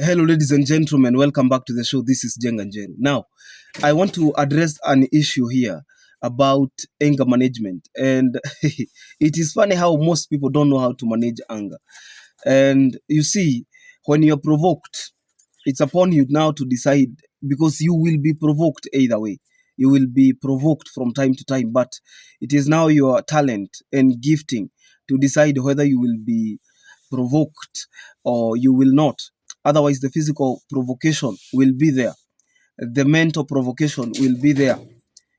Hello, ladies and gentlemen. Welcome back to the show. This is Jeng and Jen. Now, I want to address an issue here about anger management. And it is funny how most people don't know how to manage anger. And you see, when you're provoked, it's upon you now to decide because you will be provoked either way. You will be provoked from time to time, but it is now your talent and gifting to decide whether you will be provoked or you will not. Otherwise, the physical provocation will be there, the mental provocation will be there.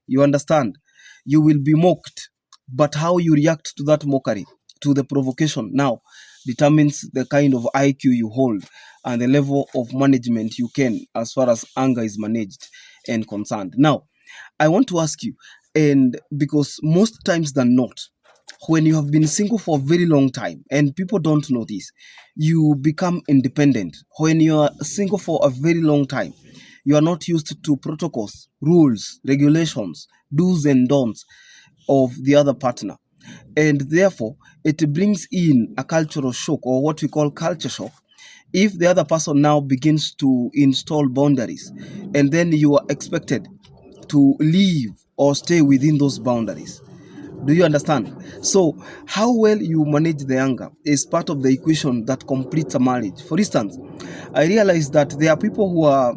You understand? You will be mocked, but how you react to that mockery, to the provocation now, determines the kind of IQ you hold and the level of management you can as far as anger is managed and concerned. Now, I want to ask you, and because most times than not, when you have been single for a very long time and people don't know this, you become independent. When you are single for a very long time, you are not used to protocols, rules, regulations, do's and don'ts of the other partner. And therefore, it brings in a cultural shock or what we call culture shock if the other person now begins to install boundaries and then you are expected to leave or stay within those boundaries. Do you understand? So, how well you manage the anger is part of the equation that completes a marriage. For instance, I realize that there are people who are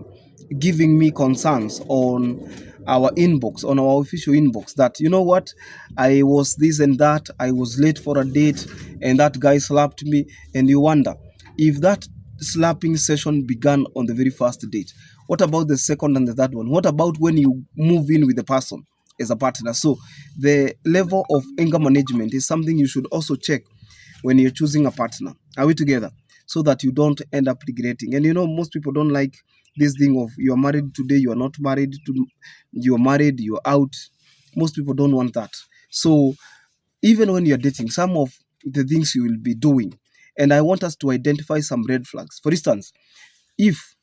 giving me concerns on our inbox, on our official inbox, that you know what, I was this and that, I was late for a date, and that guy slapped me, and you wonder if that slapping session began on the very first date. What about the second and the third one? What about when you move in with the person as a partner? So the level of anger management is something you should also check when you're choosing a partner. Are we together? So that you don't end up regretting. And you know, most people don't like this thing of you're married today, you're not married, you're married, you're out. Most people don't want that. So even when you're dating, some of the things you will be doing, and I want us to identify some red flags. For instance, if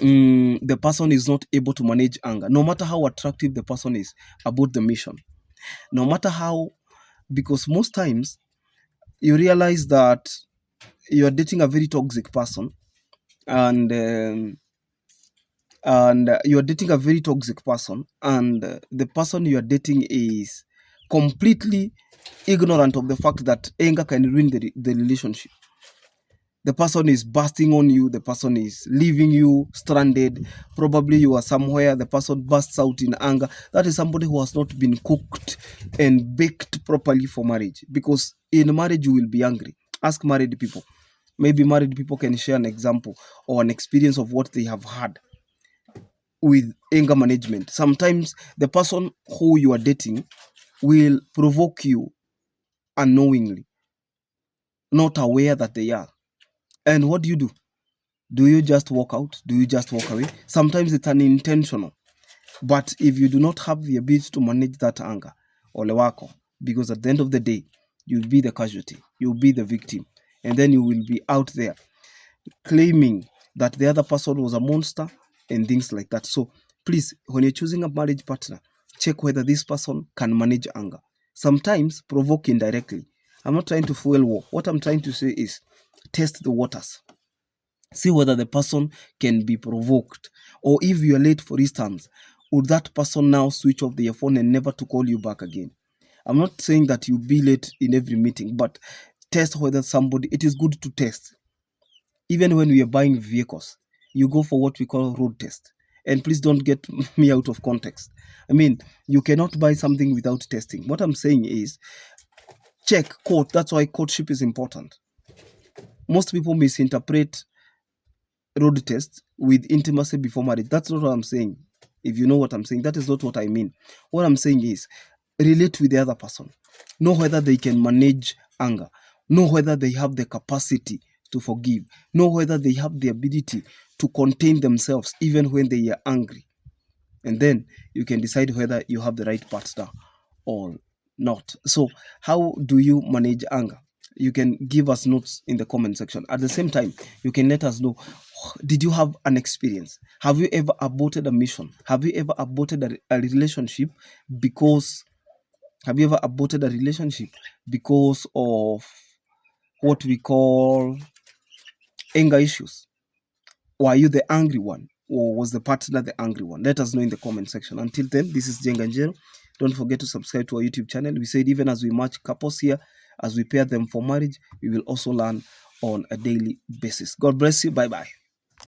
the person is not able to manage anger, no matter how attractive the person is about the mission, no matter how, because most times you realize that you're dating a very toxic person, and you're dating a very toxic person, and the person you're dating is completely ignorant of the fact that anger can ruin the relationship. The person is busting on you, the person is leaving you stranded, probably you are somewhere, the person bursts out in anger. That is somebody who has not been cooked and baked properly for marriage, because in marriage you will be angry. Ask married people. Maybe married people can share an example or an experience of what they have had with anger management. Sometimes the person who you are dating will provoke you unknowingly, not aware that they are. And what do you do? Do you just walk out? Do you just walk away? Sometimes it's unintentional. But if you do not have the ability to manage that anger, ole wako, because at the end of the day, you'll be the casualty, you'll be the victim, and then you will be out there claiming that the other person was a monster and things like that. So please, when you're choosing a marriage partner, check whether this person can manage anger. Sometimes provoke indirectly. I'm not trying to fuel war. What I'm trying to say is test the waters. See whether the person can be provoked. Or if you're late, for instance, would that person now switch off their phone and never to call you back again? I'm not saying that you be late in every meeting, but test whether somebody, it is good to test. Even when we are buying vehicles, you go for what we call road test. And please don't get me out of context. I mean, you cannot buy something without testing. What I'm saying is check, court. That's why courtship is important. Most people misinterpret road test with intimacy before marriage. That's not what I'm saying. If you know what I'm saying, that is not what I mean. What I'm saying is relate with the other person. Know whether they can manage anger. Know whether they have the capacity to forgive. Know whether they have the ability to contain themselves even when they are angry. And then you can decide whether you have the right partner or not. So, how do you manage anger? You can give us notes in the comment section. At the same time, you can let us know, did you have an experience? Have you ever aborted a mission? Have you ever aborted a relationship because because of what we call anger issues? Were you the angry one, or was the partner the angry one? Let us know in the comment section. Until then, this is Jenga Njero. Don't forget to subscribe to our YouTube channel. We said even as we match couples here, as we pair them for marriage, we will also learn on a daily basis. God bless you. Bye-bye.